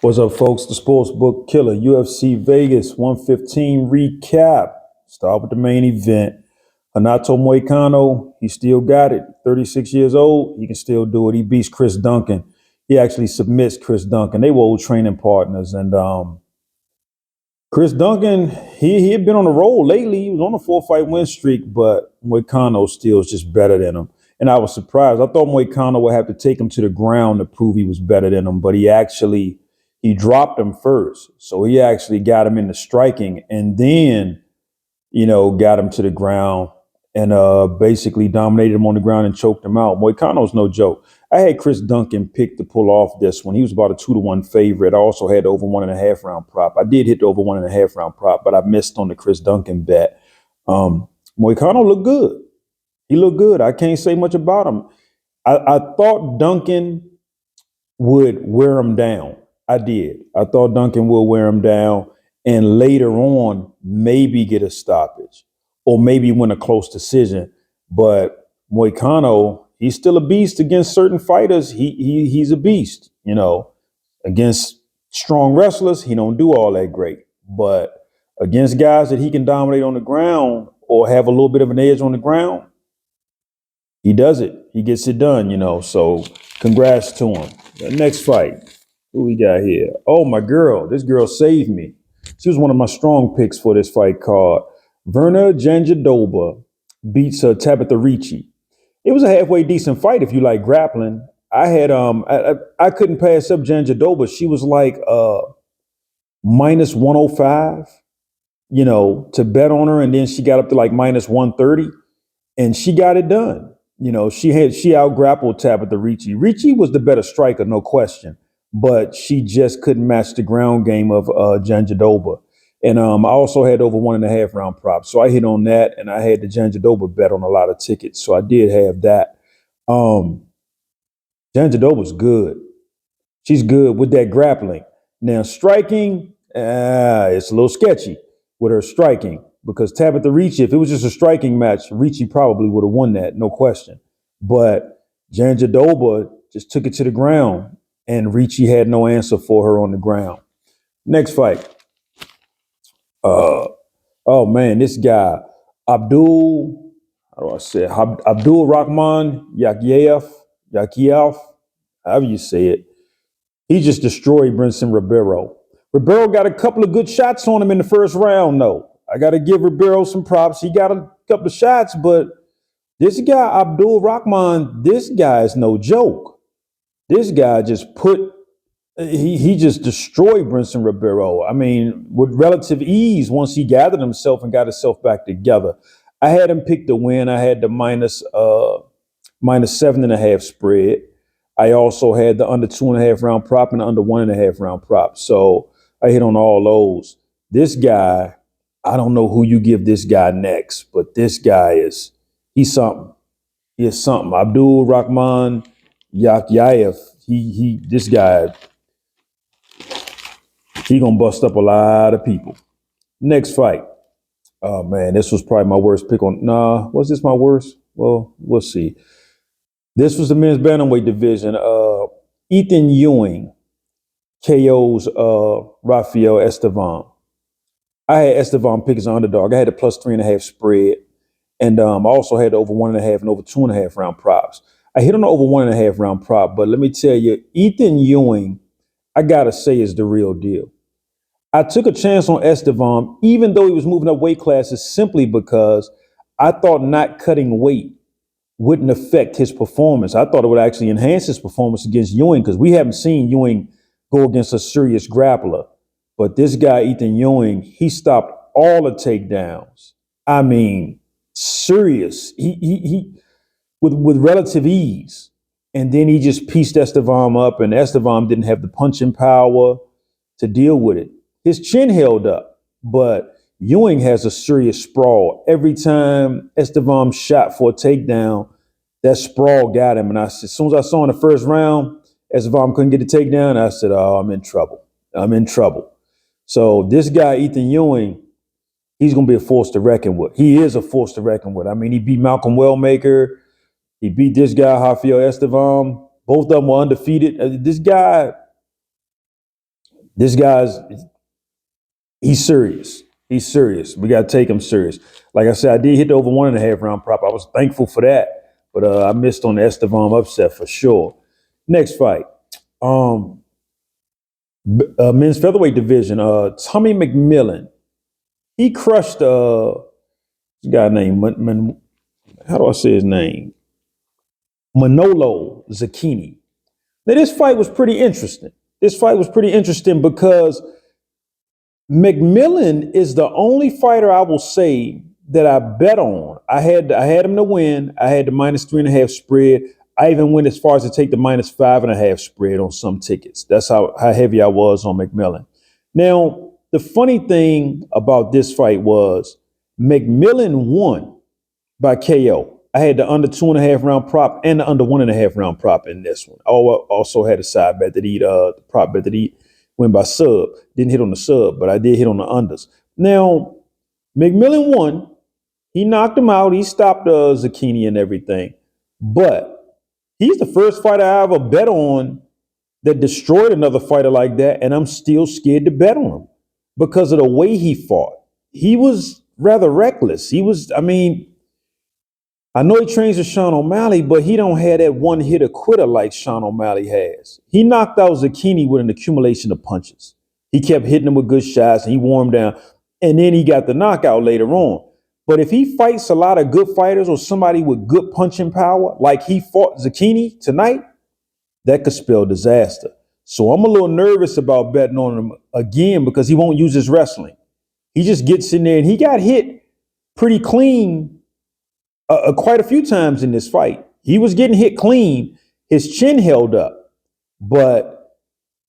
What's up, folks? The Sportsbook Killer, UFC Vegas 115 recap. Start with the main event. Renato Moicano, he still got it. 36 years old, he can still do it. He beats Chris Duncan. He actually submits Chris Duncan. They were old training partners. And Chris Duncan, he had been on a roll lately. He was on a 4-fight win streak, but Moicano still is just better than him. And I was surprised. I thought Moicano would have to take him to the ground to prove he was better than him, but he dropped him first. So he actually got him into striking and then, got him to the ground and basically dominated him on the ground and choked him out. Moicano's no joke. I had Chris Duncan picked to pull off this one. He was about a 2-1 favorite. I also had the over 1.5 round prop. I did hit the over 1.5 round prop, but I missed on the Chris Duncan bet. Moicano looked good. He looked good. I can't say much about him. I thought Duncan would wear him down. I did. I thought Duncan would wear him down and later on maybe get a stoppage or maybe win a close decision. But Moicano, he's still a beast against certain fighters. He's a beast, Against strong wrestlers, he don't do all that great. But against guys that he can dominate on the ground or have a little bit of an edge on the ground, he does it. He gets it done, So congrats to him. The next fight. Who we got here? Oh, my girl. This girl saved me. She was one of my strong picks for this fight card. Virna Jandiroba beats Tabatha Ricci. It was a halfway decent fight if you like grappling. I had I couldn't pass up Jandiroba. She was like minus 105, to bet on her, and then she got up to like minus 130, and she got it done. She out grappled Tabatha Ricci. Ricci was the better striker, no question. But she just couldn't match the ground game of Jandiroba. And I also had over 1.5 round props. So I hit on that, and I had the Jandiroba bet on a lot of tickets. So I did have that. Jandiroba's good. She's good with that grappling. Now, striking, it's a little sketchy with her striking because Tabatha Ricci, if it was just a striking match, Ricci probably would have won that, no question. But Jandiroba just took it to the ground. And Ricci had no answer for her on the ground. Next fight. Oh man, this guy, Abdul, how do I say it? Abdul Rakhman, Yakhyaev, however you say it. He just destroyed Brendson Ribeiro. Ribeiro got a couple of good shots on him in the first round, though. I got to give Ribeiro some props. He got a couple of shots, but this guy, Abdul Rakhman, this guy is no joke. This guy just he just destroyed Brendson Ribeiro. I mean, with relative ease once he gathered himself and got himself back together. I had him pick the win. I had the minus 7.5 spread. I also had the under 2.5 round prop and the under 1.5 round prop. So I hit on all those. This guy, I don't know who you give this guy next, but this guy he's something. He is something. Abdul Rakhman Yakhyaev, this guy, he gonna bust up a lot of people. Next fight. Oh man, this was probably my worst pick on. Nah, was this my worst? Well, we'll see. This was the men's bantamweight division. Ethyn Ewing KOs Rafael Estevam. I had Estevam pick as an underdog. I had a plus 3.5 spread, and I also had over 1.5 and over 2.5 round props. I hit on the over 1.5 round prop, but let me tell you, Ethyn Ewing, I gotta say, is the real deal. I took a chance on Estevam, even though he was moving up weight classes, simply because I thought not cutting weight wouldn't affect his performance. I thought it would actually enhance his performance against Ewing because we haven't seen Ewing go against a serious grappler. But this guy, Ethyn Ewing, he stopped all the takedowns. I mean, serious. He with relative ease. And then he just pieced Estevam up, and Estevam didn't have the punching power to deal with it. His chin held up, but Ewing has a serious sprawl. Every time Estevam shot for a takedown, that sprawl got him. And as soon as I saw in the first round, Estevam couldn't get the takedown, I said, oh, I'm in trouble. I'm in trouble. So this guy, Ethyn Ewing, he's going to be a force to reckon with. He is a force to reckon with. I mean, he beat Malcolm Wellmaker. He beat this guy, Rafael Estevam. Both of them were undefeated. This guy, This guy's he's serious. He's serious. We got to take him serious. Like I said, I did hit the over 1.5 round prop. I was thankful for that, but I missed on the Estevam upset for sure. Next fight, men's featherweight division. Tommy McMillen. He crushed this guy named how do I say his name? Manolo Zecchini. Now this fight was pretty interesting. This fight was pretty interesting because McMillen is the only fighter I will say that I bet on. I had him to win. I had the -3.5 spread. I even went as far as to take the -5.5 spread on some tickets. That's how heavy I was on McMillen. Now, the funny thing about this fight was McMillen won by KO. I had the under 2.5 round prop and the under 1.5 round prop in this one. I also had a side bet that the prop bet that he went by sub. Didn't hit on the sub, but I did hit on the unders. Now, McMillen won. He knocked him out. He stopped Zecchini and everything. But he's the first fighter I ever bet on that destroyed another fighter like that, and I'm still scared to bet on him because of the way he fought. He was rather reckless. I know he trains with Sean O'Malley, but he don't have that one-hitter quitter like Sean O'Malley has. He knocked out Zecchini with an accumulation of punches. He kept hitting him with good shots, and he wore him down, and then he got the knockout later on. But if he fights a lot of good fighters or somebody with good punching power, like he fought Zecchini tonight, that could spell disaster. So I'm a little nervous about betting on him again because he won't use his wrestling. He just gets in there, and he got hit pretty clean quite a few times in this fight. He was getting hit clean. His chin held up, but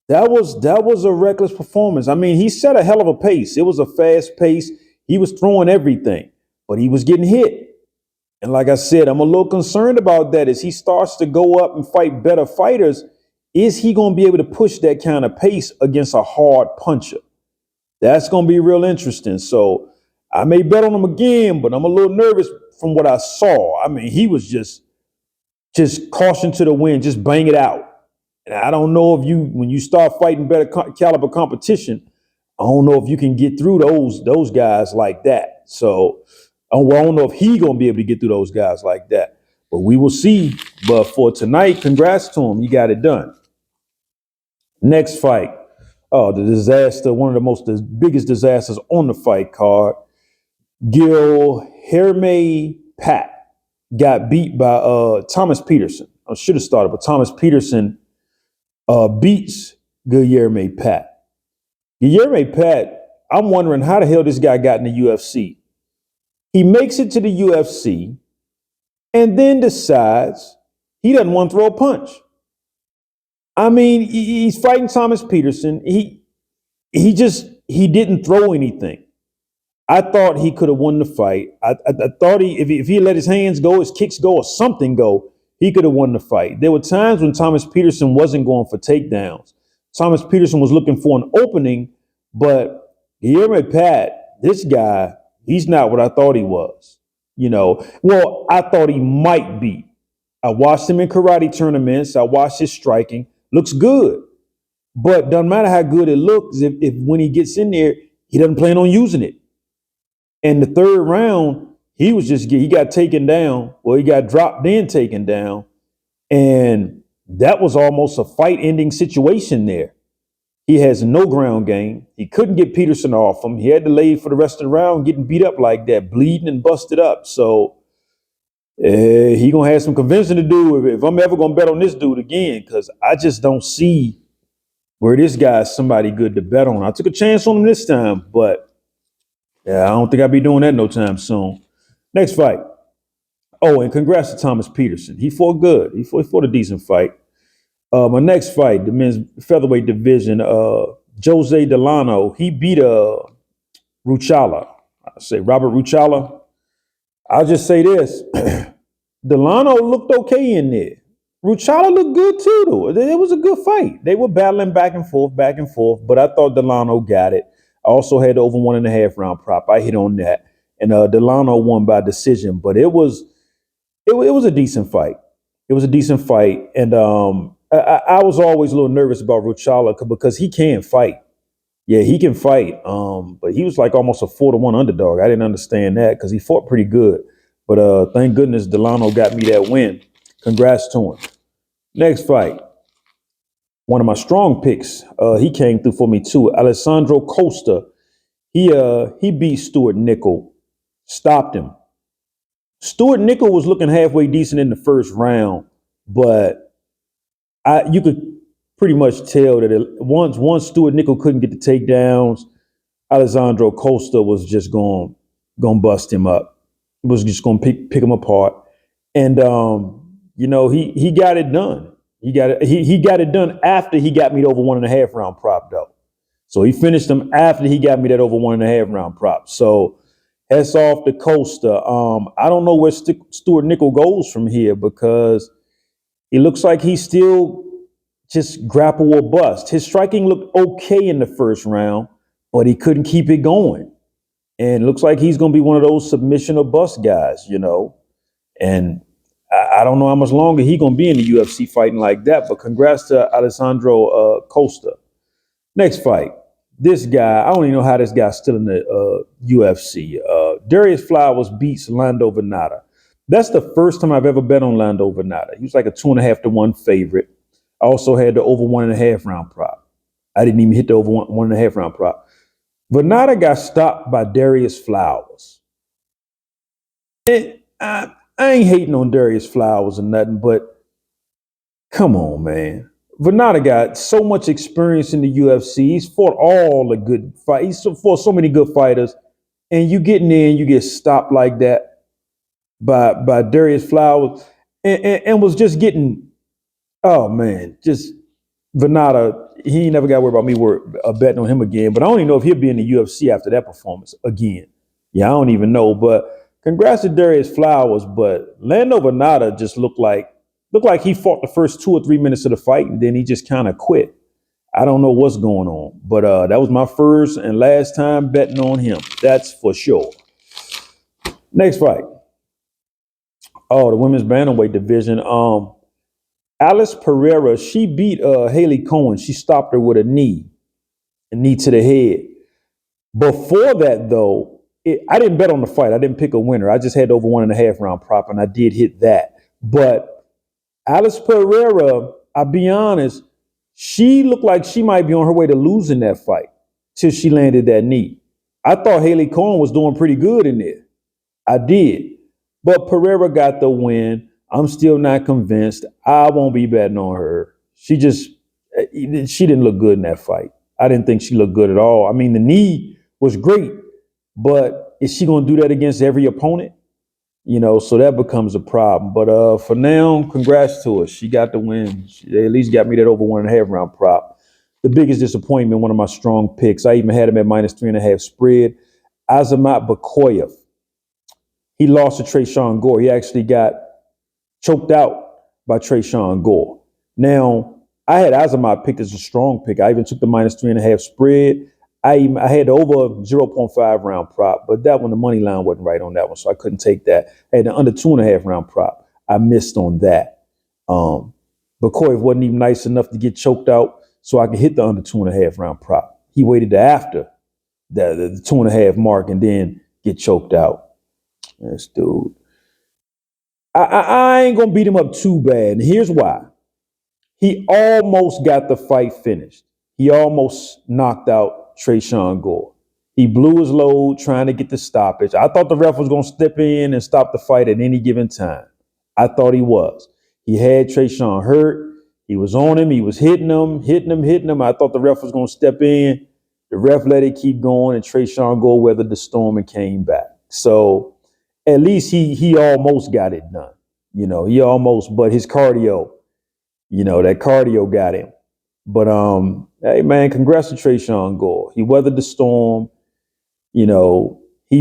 that was a reckless performance. I mean, he set a hell of a pace. It was a fast pace. He was throwing everything, but he was getting hit. And like I said, I'm a little concerned about that as he starts to go up and fight better fighters. Is he going to be able to push that kind of pace against a hard puncher? That's going to be real interesting. So I may bet on him again, but I'm a little nervous from what I saw. I mean, he was just caution to the wind, just bang it out. And I don't know if when you start fighting better caliber competition, I don't know if you can get through those guys like that. So I don't know if he's going to be able to get through those guys like that. But we will see. But for tonight, congrats to him. He got it done. Next fight. Oh, the disaster, one of the biggest disasters on the fight card. Guilherme got beat by Thomas Peterson. I should have started, but Thomas Peterson beats Guilherme Guilherme, I'm wondering how the hell this guy got in the UFC. He makes it to the UFC and then decides he doesn't want to throw a punch. I mean, he's fighting Thomas Peterson. He didn't throw anything. I thought he could have won the fight. I thought if he let his hands go, his kicks go, or something go, he could have won the fight. There were times when Thomas Peterson wasn't going for takedowns. Thomas Peterson was looking for an opening, but Guilherme this guy, he's not what I thought he was. Well, I thought he might be. I watched him in karate tournaments. I watched his striking. Looks good. But doesn't matter how good it looks, if when he gets in there, he doesn't plan on using it. And the third round, he got taken down. Well, he got dropped, then taken down. And that was almost a fight-ending situation there. He has no ground game. He couldn't get Peterson off him. He had to lay for the rest of the round, getting beat up like that, bleeding and busted up. So he going to have some convincing to do if I'm ever going to bet on this dude again, because I just don't see where this guy's somebody good to bet on. I took a chance on him this time, but yeah, I don't think I'll be doing that no time soon. Next fight. Oh, and congrats to Thomas Peterson. He fought good. He fought a decent fight. My next fight, the men's featherweight division, Jose Delano, he beat Ruchala. I say Robert Ruchala. I'll just say this. Delano looked okay in there. Ruchala looked good too, though. It was a good fight. They were battling back and forth, but I thought Delano got it. I also had the over 1.5 round prop. I hit on that. And Delano won by decision, but it was a decent fight. It was a decent fight. And I was always a little nervous about Ruchala because he can fight. Yeah, he can fight. But he was like almost a 4-1 underdog. I didn't understand that because he fought pretty good. But thank goodness Delano got me that win. Congrats to him. Next fight, one of my strong picks. He came through for me too. Alessandro Costa. He beat Stewart Nicoll, stopped him. Stewart Nicoll was looking halfway decent in the first round, but you could pretty much tell that once Stewart Nicoll couldn't get the takedowns, Alessandro Costa was just going bust him up. He was just going to pick him apart, and he got it done. He got it done after he got me the over 1.5 round prop though. So he finished him after he got me that over 1.5 round prop. So hats off to Costa. I don't know where Stewart Nicoll goes from here because it looks like he's still just grapple or bust. His striking looked okay in the first round, but he couldn't keep it going. And it looks like he's going to be one of those submission or bust guys, And I don't know how much longer he's going to be in the UFC fighting like that, but congrats to Alessandro Costa. Next fight. This guy, I don't even know how this guy's still in the UFC. Darrius Flowers beats Lando Vannata. That's the first time I've ever bet on Lando Vannata. He was like a 2.5 to 1 favorite. I also had the over 1.5 round prop. I didn't even hit the over 1.5 round prop. Vannata got stopped by Darrius Flowers. I ain't hating on Darrius Flowers or nothing, but come on, man. Vannata got so much experience in the UFC. He's fought all the good fights. He's fought so many good fighters. And you get in there and you get stopped like that by Darrius Flowers and was just getting, oh man, just Vannata, he ain't never got to worry about me betting on him again. But I don't even know if he'll be in the UFC after that performance again. Yeah, I don't even know. But congrats to Darrius Flowers. But Lando Vannata just looked like he fought the first 2 or 3 minutes of the fight and then he just kind of quit. I don't know what's going on. But that was my first and last time betting on him. That's for sure. Next fight. Oh, the women's bantamweight division. Alice Pereira, she beat Haley Cohen. She stopped her with a knee to the head. Before that, though, I didn't bet on the fight. I didn't pick a winner. I just had over 1.5 round prop, and I did hit that. But Alice Pereira, I'll be honest, she looked like she might be on her way to losing that fight till she landed that knee. I thought Haley Cohen was doing pretty good in there. I did. But Pereira got the win. I'm still not convinced. I won't be betting on her. She didn't look good in that fight. I didn't think she looked good at all. I mean, the knee was great, but is she going to do that against every opponent? So that becomes a problem. But for now, congrats to her. She got the win. She at least got me that over 1.5 round prop. The biggest disappointment, one of my strong picks. I even had him at -3.5 spread. Azamat Bakoyev. He lost to Tresean Gore. He actually got choked out by Tresean Gore. Now, I had Azamat picked as a strong pick. I even took the -3.5 spread. I had the over 0.5 round prop, but that one, the money line wasn't right on that one, so I couldn't take that. I had the under 2.5 round prop. I missed on that. Bakoyev wasn't even nice enough to get choked out, so I could hit the under 2.5 round prop. He waited to after the 2.5 mark and then get choked out. This dude. I ain't gonna beat him up too bad. And here's why. He almost got the fight finished. He almost knocked out Tresean Gore. He blew his load trying to get the stoppage. I thought the ref was gonna step in and stop the fight at any given time. I thought he was. He had Tresean hurt. He was on him. He was hitting him. I thought the ref was gonna step in. The ref let it keep going, and Tresean Gore weathered the storm and came back. So at least he almost got it done. He almost, but his cardio, that cardio got him. But hey man, congrats to Tresean Gore. He weathered the storm. He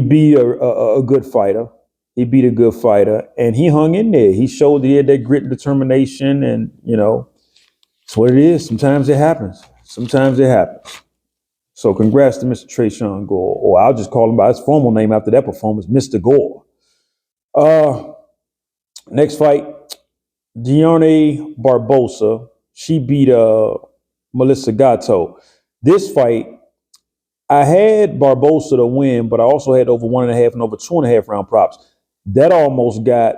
beat a good fighter. He beat a good fighter, and he hung in there. He showed he had that grit and determination, and it's what it is. Sometimes it happens. So congrats to Mr. Tresean Gore, or I'll just call him by his formal name after that performance, Mr. Gore. Next fight, Dione Barbosa. She beat Melissa Gatto. This fight, I had Barbosa to win, but I also had over 1.5 and over 2.5 round props. That almost got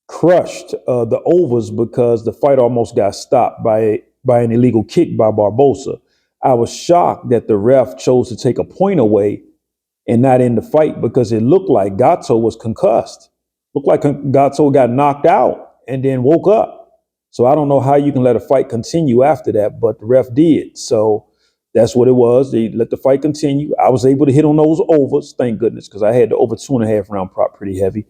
crushed, the overs, because the fight almost got stopped by an illegal kick by Barbosa. I was shocked that the ref chose to take a point away and not end the fight, because it looked like Gatto was concussed. Looked like Gatto got knocked out and then woke up. So I don't know how you can let a fight continue after that, but the ref did. So that's what it was. They let the fight continue. I was able to hit on those overs, thank goodness, because I had the over 2.5 round prop pretty heavy.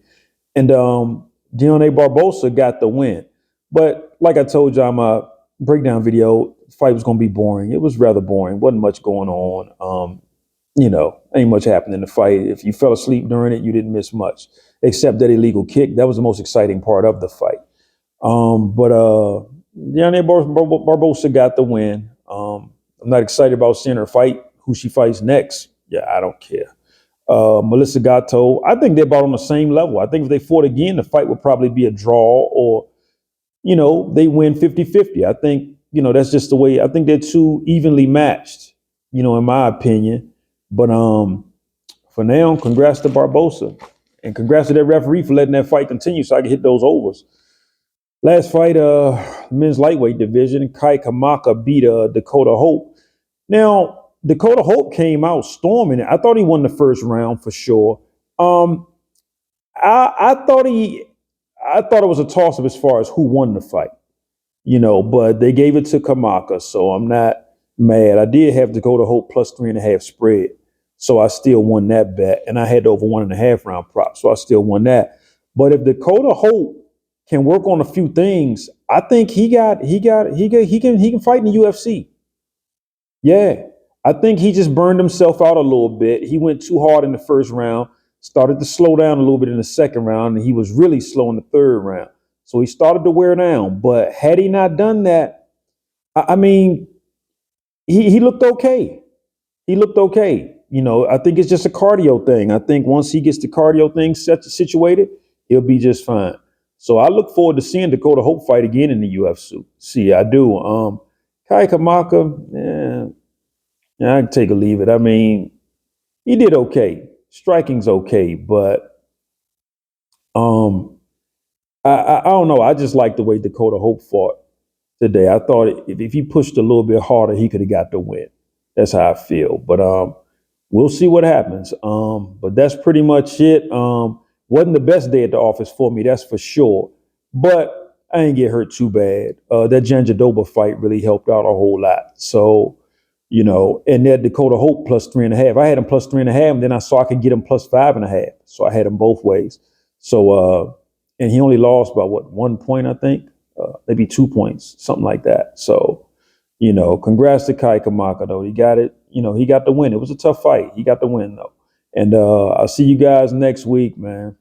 And Deontay Barbosa got the win. But like I told you on my breakdown video, the fight was going to be boring. It was rather boring. Wasn't much going on. Ain't much happened in the fight. If you fell asleep during it, you didn't miss much, except that illegal kick. That was the most exciting part of the fight. But Deontay Barbosa got the win. I'm not excited about seeing her fight. Who she fights next, yeah, I don't care. Melissa Gatto, I think they're about on the same level. I think if they fought again, the fight would probably be a draw, or, they win 50-50. I think, that's just the way. I think they're too evenly matched, in my opinion. But for now, congrats to Barbosa. And congrats to that referee for letting that fight continue so I can hit those overs. Last fight, men's lightweight division, Kai Kamaka beat Dakota Hope. Now, Dakota Hope came out storming it. I thought he won the first round for sure. I thought it was a toss-up as far as who won the fight, but they gave it to Kamaka, so I'm not mad. I did have Dakota Hope plus 3.5 spread, so I still won that bet, and I had over 1.5 round prop, so I still won that. But if Dakota Hope can work on a few things, I think he can fight in the UFC. Yeah, I think he just burned himself out a little bit. He went too hard in the first round, started to slow down a little bit in the second round, and he was really slow in the third round. So he started to wear down. But had he not done that, I mean, he looked okay. He looked okay. I think it's just a cardio thing. I think once he gets the cardio thing situated, he'll be just fine. So I look forward to seeing Dakota Hope fight again in the UFC. See, I do. Kai Kamaka, I can take or leave it. I mean, he did okay. Striking's okay, but I don't know. I just like the way Dakota Hope fought today. I thought if he pushed a little bit harder, he could have got the win. That's how I feel. But we'll see what happens. But that's pretty much it. Wasn't the best day at the office for me, that's for sure. But I ain't get hurt too bad. That Jandiroba fight really helped out a whole lot. So, and that Dakota Hope plus 3.5. I had him plus 3.5, and then I saw I could get him plus 5.5. So I had him both ways. So, and he only lost by 1 point, I think, maybe 2 points, something like that. So, congrats to Kai Kamaka, though. He got it. He got the win. It was a tough fight. He got the win, though. And I'll see you guys next week, man.